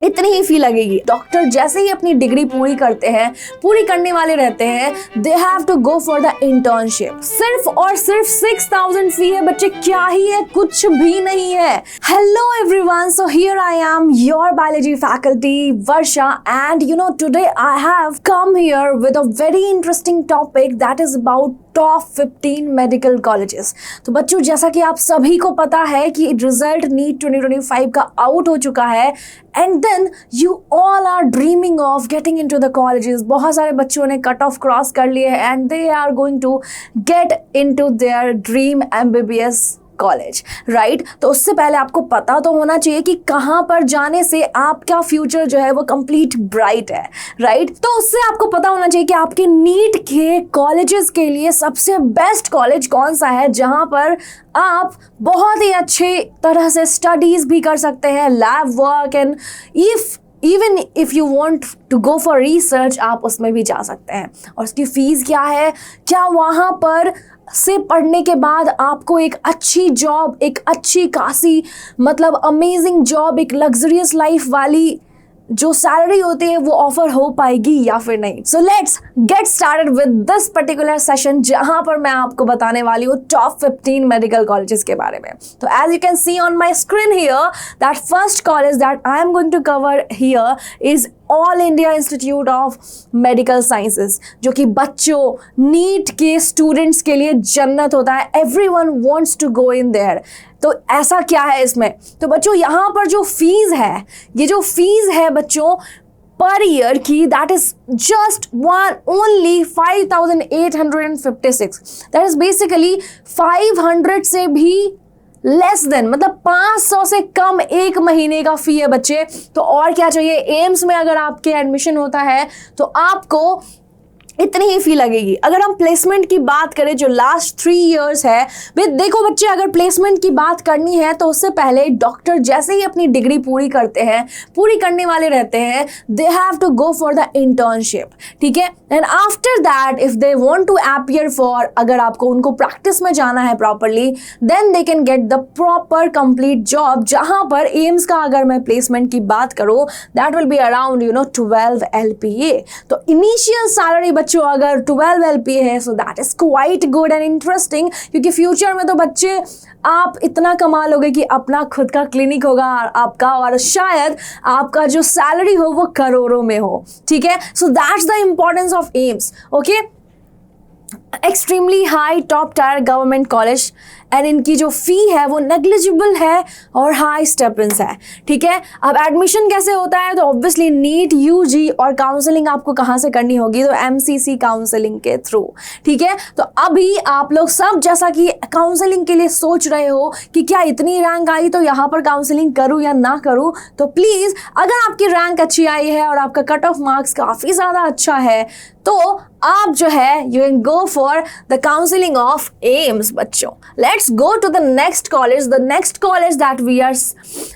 इतनी ही फी लगेगी। डॉक्टर जैसे ही अपनी डिग्री पूरी करते हैं, पूरी करने वाले रहते हैं, they have to go for the internship. सिर्फ और सिर्फ 6000 फी है बच्चे, क्या ही है, कुछ भी नहीं है। Hello everyone, so here I am your biology faculty Varsha and you know today I have come here with a very interesting topic that is about top 15 medical colleges. तो बच्चों, जैसा कि आप सभी को पता है कि रिजल्ट नीट 2025 का आउट हो चुका है and then you all are dreaming of getting into the colleges. बहुत सारे बच्चों ने कट ऑफ क्रॉस कर लिए हैं and they are going to get into their dream MBBS college, right. तो उससे पहले आपको पता तो होना चाहिए कि कहाँ पर जाने से आपका फ्यूचर जो है वो कंप्लीट ब्राइट है, राइट। तो उससे आपको पता होना चाहिए कि आपके नीट के कॉलेजेस के लिए सबसे बेस्ट कॉलेज कौन सा है, जहाँ पर आप बहुत ही अच्छे तरह से स्टडीज भी कर सकते हैं, lab work and even if you want to go for research आप उसमें भी जा सकते हैं। और उसकी फीस क्या है, क्या वहाँ पर से पढ़ने के बाद आपको एक अच्छी जॉब, एक अच्छी खासी मतलब अमेजिंग जॉब, एक लग्जरियस लाइफ वाली जो सैलरी होती है वो ऑफर हो पाएगी या फिर नहीं। So let's get started with this particular session, जहां पर मैं आपको बताने वाली हूँ टॉप 15 मेडिकल कॉलेजेस के बारे में। तो as you can see on my screen here that first college that I am going to cover here is All India Institute of Medical Sciences, जो कि बच्चों नीट के स्टूडेंट्स के लिए जन्नत होता है। Everyone wants to go in there. तो ऐसा क्या है इसमें? तो बच्चों, यहाँ पर जो फीस है, ये जो फीस है बच्चों पर ईयर की, that is just only 5856। That is basically 500 से भी लेस देन, मतलब 500 से कम एक महीने का फी है बच्चे। तो और क्या चाहिए? एम्स में अगर आपके एडमिशन होता है तो आपको इतनी ही फी लगेगी। अगर हम प्लेसमेंट की बात करें जो लास्ट 3 इयर्स है, देखो बच्चे, अगर प्लेसमेंट की बात करनी है तो उससे पहले डॉक्टर जैसे ही अपनी डिग्री पूरी करते हैं, पूरी करने वाले रहते हैं, they have to go for the internship, ठीक है। And after that if they want to appear for, अगर आपको उनको प्रैक्टिस में जाना है properly, then they can get the proper complete job, जहां पर एम्स का अगर मैं प्लेसमेंट की बात करूं that will be around 12 LPA। तो इनिशियल सैलरी बच्चों अगर 12 LPA है, so that is quite good and interesting, क्योंकि फ्यूचर में तो बच्चे आप इतना कमा लोगे कि अपना खुद का क्लिनिक होगा आपका, और शायद आपका जो सैलरी हो वो करोड़ों में हो, ठीक है। So that's the importance of AIIMS, okay. Extremely high top tier government college and इनकी जो फी है वो नेग्लिजिबल है और हाई स्टेपेंस है, ठीक है। अब एडमिशन कैसे होता है? तो ऑब्वियसली नीट UG और काउंसलिंग आपको कहाँ से करनी होगी? तो MCC काउंसलिंग के थ्रू, ठीक है। तो अभी आप लोग सब जैसा कि काउंसलिंग के लिए सोच रहे हो कि क्या इतनी रैंक आई तो यहाँ पर काउंसलिंग करूँ या ना करूँ, तो प्लीज़ अगर आपकी रैंक अच्छी आई है और आपका कट ऑफ मार्क्स काफ़ी ज़्यादा अच्छा है तो आप जो है you can go for the counselling of AIIMS बच्चों। Let's go to the next college. The next college that we are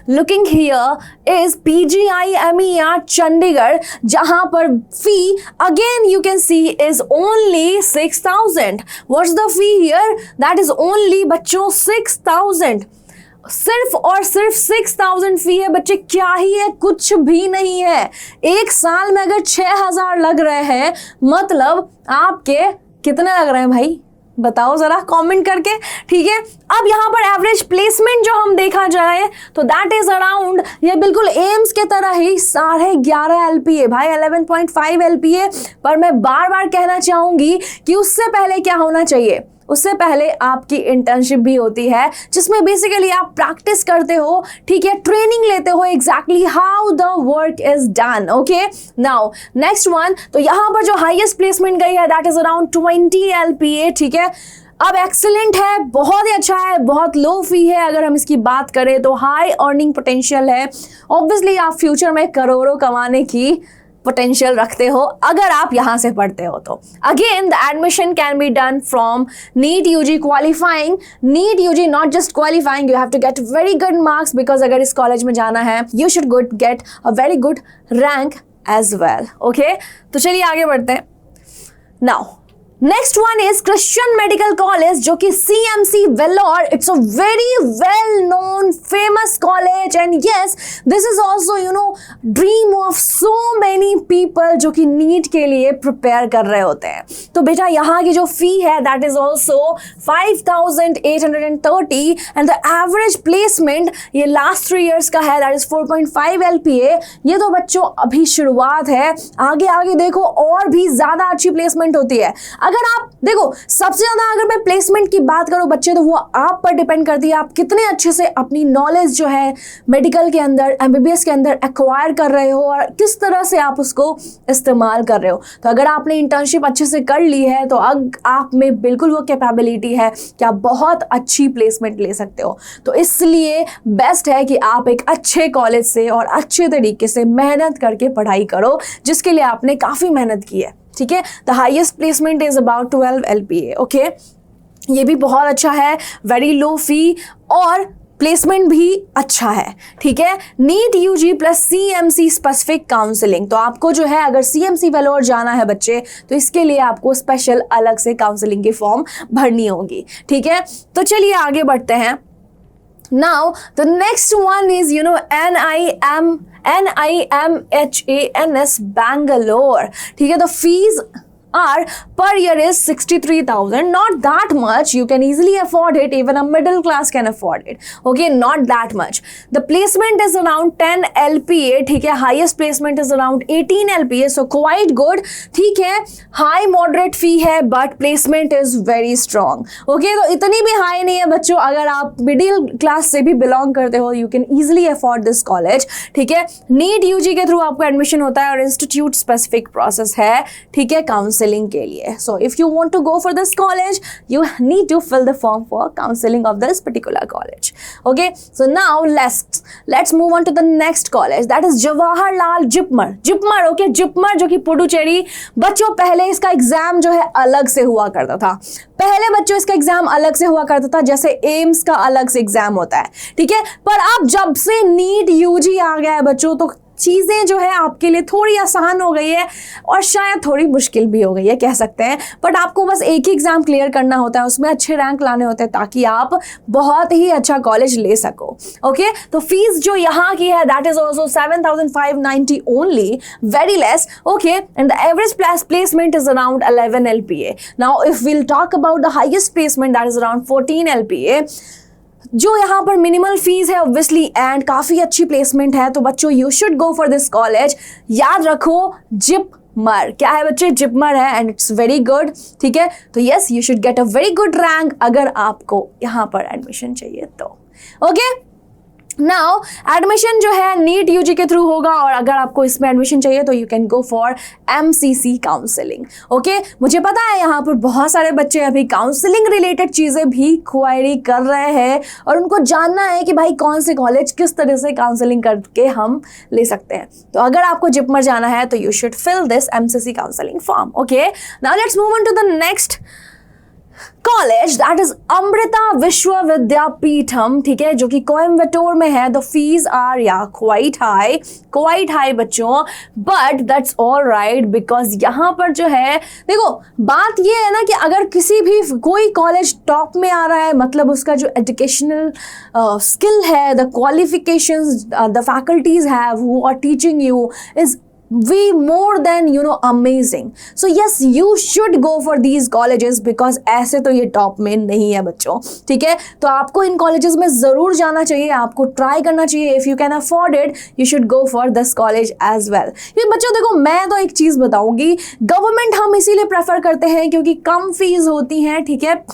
looking here is PGI-MER Chandigarh, जहां पर fee again you can see is only 6000. What's the fee here? That is only बच्चों 6000। सिर्फ और सिर्फ 6000 फी है बच्चे, क्या ही है, कुछ भी नहीं है। एक साल में अगर 6000 लग रहे हैं, मतलब आपके कितने लग रहे हैं भाई? बताओ जरा कमेंट करके, ठीक है। अब यहाँ पर एवरेज प्लेसमेंट जो हम देखा जाए तो दैट इज अराउंड, ये बिल्कुल एम्स के तरह ही 11.5 LPA भाई, 11.5 LPA। पर मैं बार बार कहना चाहूंगी कि उससे पहले क्या होना चाहिए? उससे पहले आपकी इंटर्नशिप भी होती है, जिसमें बेसिकली आप प्रैक्टिस करते हो, ठीक है, ट्रेनिंग लेते हो exactly how the work is done, okay. Now next one, तो यहाँ पर जो हाईएस्ट प्लेसमेंट गई है दैट इज अराउंड 20 LPA, ठीक है। अब एक्सीलेंट है, बहुत ही अच्छा है, बहुत लो फी है। अगर हम इसकी बात करें तो हाई अर्निंग पोटेंशियल है। ऑब्वियसली आप फ्यूचर में करोड़ों कमाने की पोटेंशियल रखते हो अगर आप यहाँ से पढ़ते हो तो। Again the admission can be done from NEET UG qualifying, NEET UG not just qualifying, you have to get very good marks, because अगर इस कॉलेज में जाना है you should get a very good rank as well, okay. तो चलिए आगे बढ़ते हैं। Now next one is Christian Medical College, जो कि CMC Vellore. It's a very well known famous college and yes this is also you know dream of so many people जो कि NEET के लिए प्रिपेयर कर रहे होते हैं. तो बेटा यहाँ की जो फी है that is also 5,830 and the average placement ये लास्ट 3 years का है दैट इज 4.5 LPA. ये तो बच्चों अभी शुरुआत है, आगे आगे देखो और भी ज्यादा अच्छी प्लेसमेंट होती है. अगर आप देखो सबसे ज्यादा अगर मैं प्लेसमेंट की बात करूं बच्चे तो वो आप पर डिपेंड करती है आप कितने अच्छे से अपनी नॉलेज जो है मेडिकल के अंदर MBBS के अंदर एक्वायर कर रहे हो और किस तरह से आप उसको इस्तेमाल कर रहे हो. तो अगर आपने इंटर्नशिप अच्छे से कर ली है तो आप में बिल्कुल वो कैपेबिलिटी है कि आप बहुत अच्छी प्लेसमेंट ले सकते हो. तो इसलिए बेस्ट है कि आप एक अच्छे कॉलेज से और अच्छे तरीके से मेहनत करके पढ़ाई करो जिसके लिए आपने काफ़ी मेहनत की है. ठीक है, the highest placement is about 12 LPA. Okay, ये भी बहुत अच्छा है, वेरी लो फी और प्लेसमेंट भी अच्छा है. ठीक है, NEET UG plus CMC specific counselling. तो आपको जो है अगर CMC वेल्लोर जाना है बच्चे तो इसके लिए आपको स्पेशल अलग से काउंसलिंग की फॉर्म भरनी होगी. ठीक है, तो चलिए आगे बढ़ते हैं. Now the next one is NIMHANS Bangalore. ठीक है, the fees are per year is 63,000. Not that much. You can easily afford it. Even a middle class can afford it. Okay, not that much. The placement is around 10 LPA. ठीक है, highest placement is around 18 LPA. So quite good. ठीक है, high moderate fee है but placement is very strong. Okay, तो इतनी भी high नहीं है बच्चों. अगर आप middle class से भी belong करते हो you can easily afford this college. ठीक है, NEET UG के थ्रू आपको एडमिशन होता है और इंस्टीट्यूट स्पेसिफिक प्रोसेस है. ठीक है, काउंसलिंग के लिए. So if you want to go for this college you need to fill the form for counseling of this particular college. Okay, so now let's move on to the next college that is Jawaharlal Jipmer. Okay, Jipmer जो कि पुडुचेरी. बच्चों पहले इसका exam जो है अलग से हुआ करता था. पहले बच्चों इसका एग्जाम अलग से हुआ करता था जैसे एम्स का अलग से एग्जाम होता है. ठीक है, पर अब जब से नीट UG आ गया है बच्चों तो चीज़ें जो है आपके लिए थोड़ी आसान हो गई है और शायद थोड़ी मुश्किल भी हो गई है कह सकते हैं. बट आपको बस एक ही एग्ज़ाम क्लियर करना होता है, उसमें अच्छे रैंक लाने होते हैं ताकि आप बहुत ही अच्छा कॉलेज ले सको. ओके, तो फीस जो यहाँ की है that is also 7,590 only, very less. Okay, and the average placement is around 11 LPA. Now if we'll talk about the highest placement that is around 14 LPA. जो यहाँ पर मिनिमल फीस है ऑब्वियसली एंड काफ़ी अच्छी प्लेसमेंट है. तो बच्चों you should go for this college. याद रखो जिपमर क्या है बच्चे, जिपमर है एंड इट्स वेरी गुड. ठीक है, तो yes you should get a very good rank अगर आपको यहाँ पर एडमिशन चाहिए तो. ओके, नाउ एडमिशन जो है नीट UG के थ्रू होगा और अगर आपको इसमें एडमिशन चाहिए तो you can go for MCC counselling. Okay, मुझे पता है यहाँ पर बहुत सारे बच्चे अभी काउंसलिंग रिलेटेड चीज़ें भी क्वायरी कर रहे हैं और उनको जानना है कि भाई कौन से कॉलेज किस तरह से काउंसलिंग करके हम ले सकते हैं. तो अगर आपको जिपमर जाना है तो you should fill this MCC counselling form. Okay, now let's move on to the next college that is Amrita Vishwavidyapeetham. ठीक है, जो कि कोयम्बटूर में है. The fees are quite high बच्चों, but that's all right because यहाँ पर जो है देखो बात ये है ना कि अगर किसी भी कोई कॉलेज टॉप में आ रहा है मतलब उसका जो एजुकेशनल स्किल है, the qualifications the faculties have who are teaching you is way more than amazing. So yes, you should go for these colleges because ऐसे तो ये टॉप में नहीं है बच्चों. ठीक है, तो आपको इन कॉलेजेस में ज़रूर जाना चाहिए, आपको ट्राई करना चाहिए. If you can afford it you should go for this college as well. क्योंकि बच्चों देखो मैं तो एक चीज़ बताऊंगी, गवर्नमेंट हम इसीलिए प्रेफर करते हैं क्योंकि कम फीस होती हैं. ठीक है,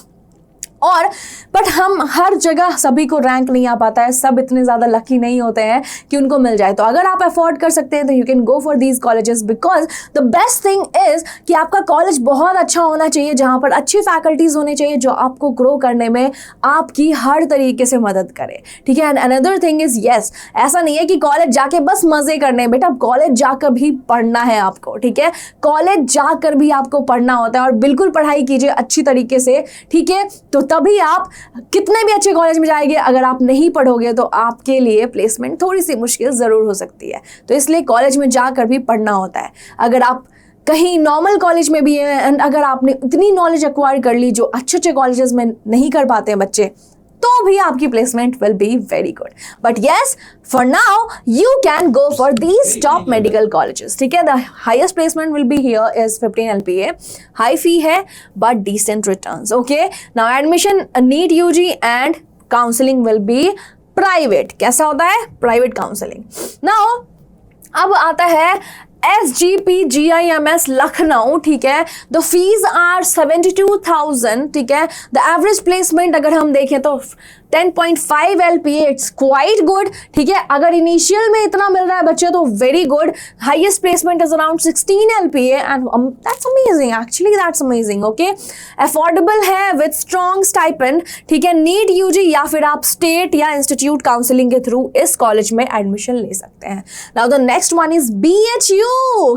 और बट हम हर जगह सभी को रैंक नहीं आ पाता है, सब इतने ज़्यादा लकी नहीं होते हैं कि उनको मिल जाए. तो अगर आप अफोर्ड कर सकते हैं तो you can go for these colleges because the best thing is कि आपका कॉलेज बहुत अच्छा होना चाहिए जहाँ पर अच्छी फैकल्टीज़ होने चाहिए जो आपको ग्रो करने में आपकी हर तरीके से मदद करे. ठीक है, and another thing is yes, ऐसा नहीं है कि कॉलेज जाके बस मज़े करने, बेटा कॉलेज जाकर भी पढ़ना है आपको. ठीक है, कॉलेज जाकर भी आपको पढ़ना होता है और बिल्कुल पढ़ाई कीजिए अच्छी तरीके से. ठीक है, तो तभी आप कितने भी अच्छे कॉलेज में जाएंगे अगर आप नहीं पढ़ोगे तो आपके लिए प्लेसमेंट थोड़ी सी मुश्किल ज़रूर हो सकती है. तो इसलिए कॉलेज में जाकर भी पढ़ना होता है. अगर आप कहीं नॉर्मल कॉलेज में भी है, एंड अगर आपने इतनी नॉलेज एक्वायर कर ली जो अच्छे अच्छे कॉलेजेस में नहीं कर पाते हैं बच्चे, तो भी आपकी placement will be very good. But yes, for now you can go for these top medical colleges. ठीक है, the highest placement will be here is 15 LPA. High fee है but decent returns. Okay, now admission NEET UG and counselling will be private. कैसा होता है private counselling? Now अब आता है SGPGIMS Lucknow. ठीक है, द फीस आर 72,000. ठीक है, द एवरेज प्लेसमेंट अगर हम देखें तो 10.5 LPA. It's quite good. ठीक है, अगर इनिशियल में इतना मिल रहा है बच्चे तो very good. Highest placement is around 16 LPA and that's amazing. Actually that's amazing. Okay, affordable है विद स्ट्रॉन्ग स्टाइपेंड. ठीक है, नीट यूजी या फिर आप स्टेट या इंस्टीट्यूट काउंसलिंग के थ्रू इस कॉलेज में एडमिशन ले सकते हैं. Now the next one is BHU.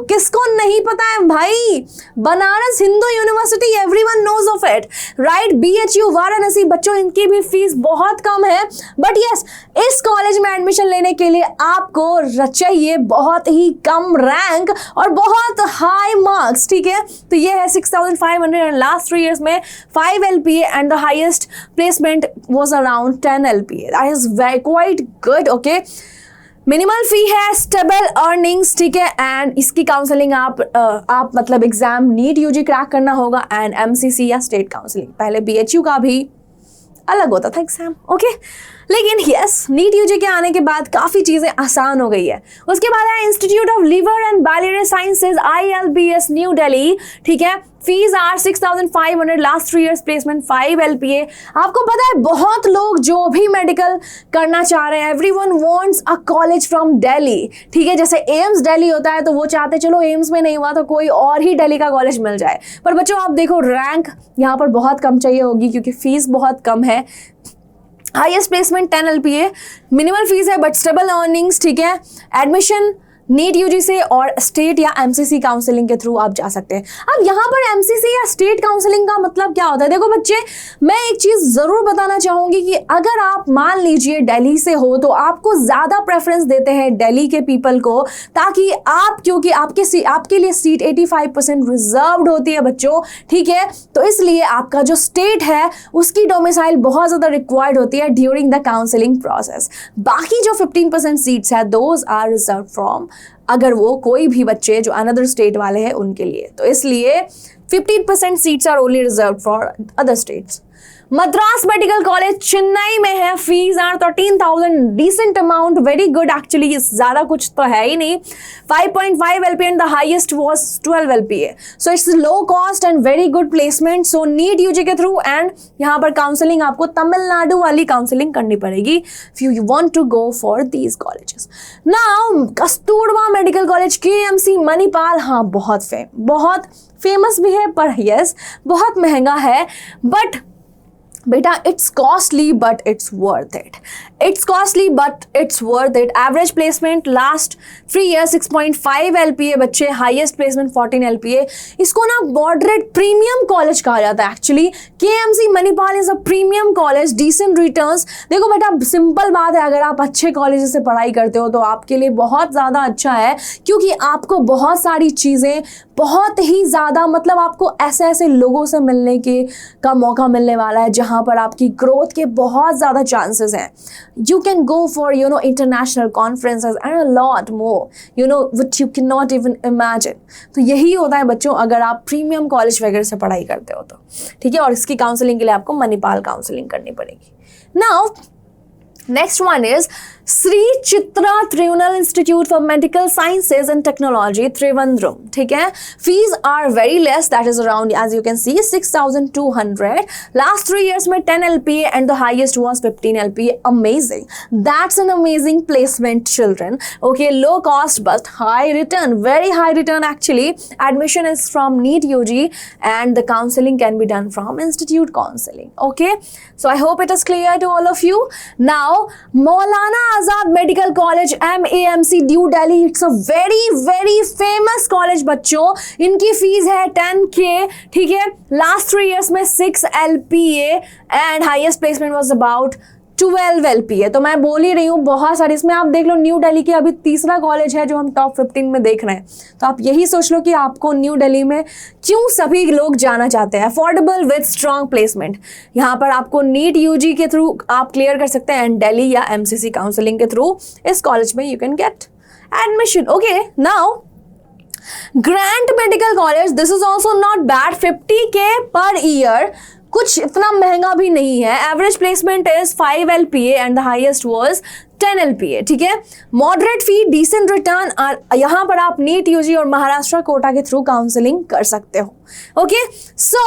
किसको नहीं पता है भाई, Banaras Hindu University, everyone knows of it, right? BHU Varanasi. बच्चों इनकी भी फीस बहुत कम है, बट यस, इस कॉलेज में एडमिशन लेने के लिए आपको चाहिए बहुत ही कम रैंक और बहुत हाई मार्क्स. ठीक है, तो ये है 6,500 एंड लास्ट 3 years में 5 LPA and the highest placement was around 10 LPA. That is very quite good. Okay, minimal fee है, स्टेबल अर्निंग्स. ठीक है, एंड इसकी काउंसलिंग आप मतलब एग्जाम नीट यूजी क्रैक करना होगा एंड MCC या स्टेट काउंसलिंग. पहले BHU का भी अलग होता था एग्जाम. ओके, लेकिन यस, नीट यूजी के आने के बाद काफ़ी चीज़ें आसान हो गई है. उसके बाद है institute of liver and biliary sciences ILBS New Delhi. ठीक है, fees are 6,500. Last 3 years placement 5 LPA. आपको पता है बहुत लोग जो भी मेडिकल करना चाह रहे हैं, everyone wants a college from Delhi. ठीक है, जैसे एम्स दिल्ली होता है तो वो चाहते चलो एम्स में नहीं हुआ तो कोई और ही दिल्ली का कॉलेज मिल जाए. पर बच्चों आप देखो रैंक यहाँ पर बहुत कम चाहिए होगी क्योंकि फीस बहुत कम है. Highest placement 10 LPA. Minimal fees है बट स्टेबल अर्निंग्स. ठीक है, एडमिशन नीट यूजी से और स्टेट या MCC काउंसलिंग के थ्रू आप जा सकते हैं. अब यहाँ पर MCC या स्टेट काउंसलिंग का मतलब क्या होता है? देखो बच्चे, मैं एक चीज़ ज़रूर बताना चाहूँगी कि अगर आप मान लीजिए दिल्ली से हो तो आपको ज़्यादा प्रेफरेंस देते हैं दिल्ली के पीपल को, ताकि आप, क्योंकि आपके लिए सीट 85% रिजर्व्ड होती है बच्चों. ठीक है, तो इसलिए आपका जो स्टेट है उसकी डोमिसाइल बहुत ज़्यादा रिक्वायर्ड होती है ड्यूरिंग द काउंसलिंग प्रोसेस. बाकी जो 15% सीट्स है दोज आर रिजर्व फ्रॉम अगर वो कोई भी बच्चे जो अनदर स्टेट वाले हैं उनके लिए. तो इसलिए 15% seats are only reserve for other states. Madras Medical College Chennai में है. Fees are 13,000. Decent amount, very good. Actually ज़्यादा कुछ तो है ही नहीं. 5.5 LPA and the highest was 12 LPA. So it's low cost and very good placement. So NEET UG के through and यहाँ पर काउंसलिंग आपको तमिलनाडु वाली काउंसलिंग करनी पड़ेगी if you want to go for these colleges. Now Kasturba medical college KMC Manipal. हाँ, बहुत famous भी है पर यस बहुत महंगा है. बट बेटा it's costly but it's worth it. It's costly but it's worth it. Average placement last 3 years 6.5 LPA बच्चे. Highest placement 14 LPA. इसको ना मॉडरेट प्रीमियम कॉलेज कहा जाता है. Actually KMC Manipal is a premium college. Decent returns. देखो बेटा, simple बात है, अगर आप अच्छे कॉलेज से पढ़ाई करते हो तो आपके लिए बहुत ज़्यादा अच्छा है, क्योंकि आपको बहुत सारी चीज़ें बहुत ही ज़्यादा, मतलब आपको ऐसे लोगों से मिलने का मौका मिलने वाला है जहाँ पर आपकी ग्रोथ के बहुत ज़्यादा चांसेस हैं. You can go for international conferences and a lot more which you cannot even imagine. तो यही होता है बच्चों अगर आप प्रीमियम कॉलेज वगैरह से पढ़ाई करते हो तो. ठीक है, और इसकी काउंसलिंग के लिए आपको मणिपाल काउंसलिंग करनी पड़ेगी. Now next one is Shri Chitra Trivandrum Institute for Medical Sciences and Technology Trivandrum. ठीक है, fees are very less. That is around as you can see 6,200. Last 3 years में 10 LPA and the highest was 15 LPA. Amazing. That's an amazing placement children. Okay, low cost but high return, very high return actually. Admission is from NEET UG and the counselling can be done from institute counselling. Okay, so I hope it is clear to all of you. Now Maulana Azad medical college MAMC New Delhi. It's a very famous college बच्चों. इनकी fees है 10K. ठीक है, last 3 years में 6 LPA and highest placement was about 12 LPA। तो मैं बोल ही रही हूँ बहुत सारे, इसमें आप देख लो न्यू दिल्ली के अभी तीसरा कॉलेज है जो हम टॉप 15 में देख रहे हैं। तो आप यही सोच लो कि आपको न्यू दिल्ली में क्यों सभी लोग जाना चाहते हैं। अफोर्डेबल विद स्ट्रॉन्ग प्लेसमेंट, यहाँ पर आपको नीट यूजी के थ्रू आप क्लियर कर सकते हैं एंड दिल्ली या MCC काउंसलिंग के थ्रू इस कॉलेज में you can get admission. Okay, now Grand medical college, this is also not bad, 50K per year, कुछ इतना महंगा भी नहीं है। Average placement is 5 LPA and the highest was 10 LPA। ठीक है, मॉडरेट फी, डिसेंट रिटर्न, यहाँ पर आप नीट यूजी और महाराष्ट्र कोटा के थ्रू काउंसलिंग कर सकते हो। Okay, so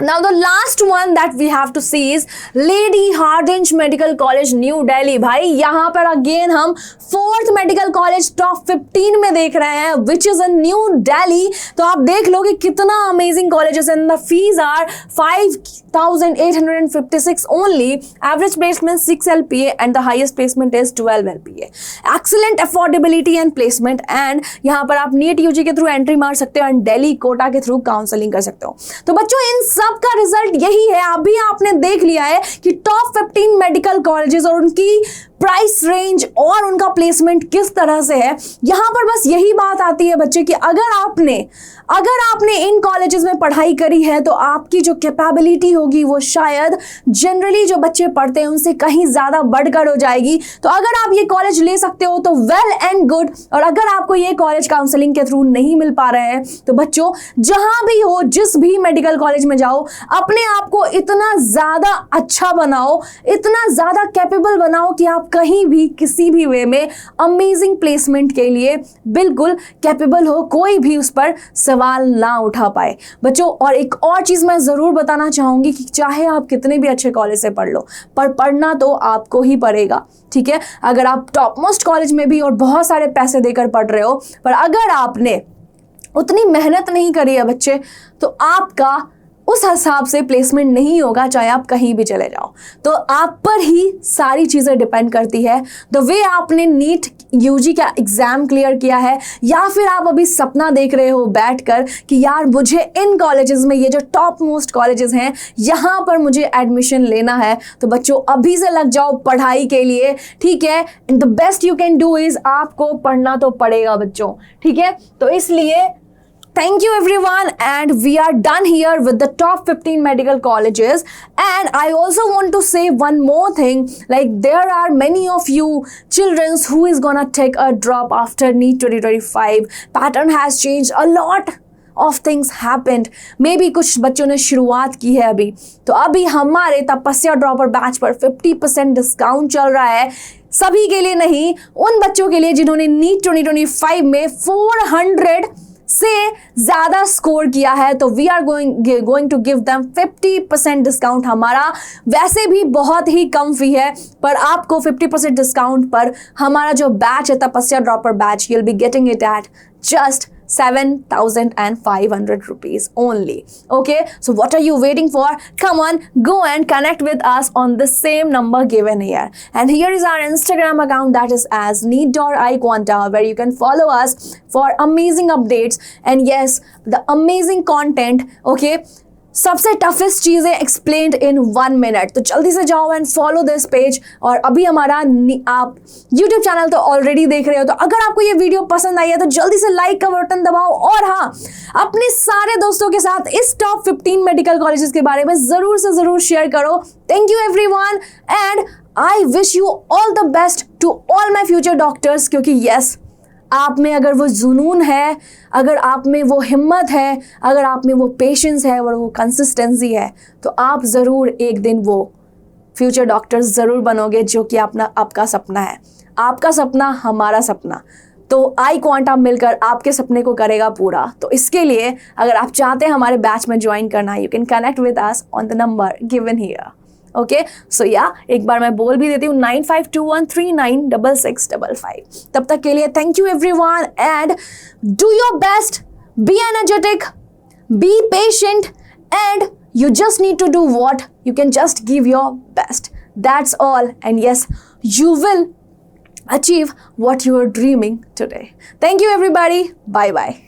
now the last one that we have to see is Lady Hardinge Medical College New Delhi। भाई यहाँ पर अगेन हम 4th मेडिकल कॉलेज टॉप 15 में देख रहे हैं which is in New Delhi. तो आप देख लो कि कितना amazing colleges and the fees are 5,856 only, average placement 6 LPA and the highest placement is 12 LPA। Excellent affordability and placement, and यहाँ पर आप नीट यूजी के थ्रू एंट्री मार सकते हो एंड दिल्ली कोटा के थ्रू काउंसलिंग कर सकते हो। तो बच्चों इन सब का रिजल्ट यही है, अभी आपने देख लिया है कि टॉप 15 मेडिकल कॉलेजेस और उनकी प्राइस रेंज और उनका प्लेसमेंट किस तरह से है। यहां पर बस यही बात आती है बच्चे कि अगर आपने इन कॉलेजेस में पढ़ाई करी है तो आपकी जो कैपेबिलिटी होगी वो शायद जनरली जो बच्चे पढ़ते हैं उनसे कहीं ज्यादा बढ़कर हो जाएगी। तो अगर आप ये कॉलेज ले सकते हो तो वेल एंड गुड, और अगर आपको ये कॉलेज काउंसलिंग के थ्रू नहीं मिल पा रहे हैं तो बच्चों जहां भी हो, जिस भी मेडिकल कॉलेज में जाओ, अपने आप को इतना ज्यादा अच्छा बनाओ, इतना ज्यादा कैपेबल बनाओ कि आप कहीं भी किसी भी वे में अमेजिंग प्लेसमेंट के लिए बिल्कुल कैपेबल हो, कोई भी उस पर सवाल ना उठा पाए बच्चों। और एक और चीज मैं जरूर बताना चाहूंगी कि चाहे आप कितने भी अच्छे कॉलेज से पढ़ लो, पर पढ़ना तो आपको ही पड़ेगा। ठीक है, अगर आप टॉप मोस्ट कॉलेज में भी और बहुत सारे पैसे देकर पढ़ रहे हो, पर अगर आपने उतनी मेहनत नहीं करी है बच्चे, तो आपका उस हिसाब से प्लेसमेंट नहीं होगा, चाहे आप कहीं भी चले जाओ। तो आप पर ही सारी चीज़ें डिपेंड करती है, द वे आपने नीट यूजी का एग्जाम क्लियर किया है, या फिर आप अभी सपना देख रहे हो बैठकर कि यार मुझे इन कॉलेजेस में, ये जो टॉप मोस्ट कॉलेजेस हैं, यहाँ पर मुझे एडमिशन लेना है। तो बच्चों अभी से लग जाओ पढ़ाई के लिए। ठीक है, the best you can do is, आपको पढ़ना तो पड़ेगा बच्चों। ठीक है, तो इसलिए thank you everyone, and we are done here with the top 15 medical colleges. And I also want to say one more thing, like there are many of you children who is gonna take a drop after NEET 2025. Pattern has changed a lot of things happened. Maybe कुछ बच्चों ने शुरुआत की है अभी, तो अभी हमारे तपस्या ड्रॉपर बैच पर 50% डिस्काउंट चल रहा है। सभी के लिए नहीं, उन बच्चों के लिए जिन्होंने NEET 2025 में 400 से ज्यादा स्कोर किया है। तो we are going to give them 50% discount. हमारा वैसे भी बहुत ही कम फी है, पर आपको 50% डिस्काउंट पर हमारा जो बैच है तपस्या dropper batch, you'll be getting it at just 7,500 rupees only. Okay, so what are you waiting for? Come on, go and connect with us on the same number given here. And here is our Instagram account, that is as neet.iquanta, where you can follow us for amazing updates and yes, the amazing content. Okay, सबसे toughest चीजें explained इन 1 minute. तो जल्दी से जाओ and follow this page. और अभी हमारा आप यूट्यूब चैनल तो ऑलरेडी देख रहे हो, तो अगर आपको ये वीडियो पसंद आई है तो जल्दी से लाइक का बटन दबाओ, और हाँ, अपने सारे दोस्तों के साथ इस टॉप 15 मेडिकल कॉलेजेस के बारे में जरूर से जरूर शेयर करो। Thank you everyone, and I wish you all the best to all my future doctors, क्योंकि यस, आप में अगर वो जुनून है, अगर आप में वो हिम्मत है, अगर आप में वो पेशेंस है और वो कंसिस्टेंसी है, तो आप ज़रूर एक दिन वो फ्यूचर डॉक्टर्स ज़रूर बनोगे, जो कि आपका सपना है। आपका सपना, हमारा सपना, तो आई क्वांटा मिलकर आपके सपने को करेगा पूरा। तो इसके लिए अगर आप चाहते हैं हमारे बैच में ज्वाइन करना, you can connect with us on the number given here. Okay, so या एक बार मैं बोल भी देती हूँ 9521396655। तब तक के लिए thank you everyone, and do your best, be energetic, be patient, and you just need to do what you can, just give your best. That's all, and yes, you will achieve what you are dreaming today. Thank you everybody, bye bye.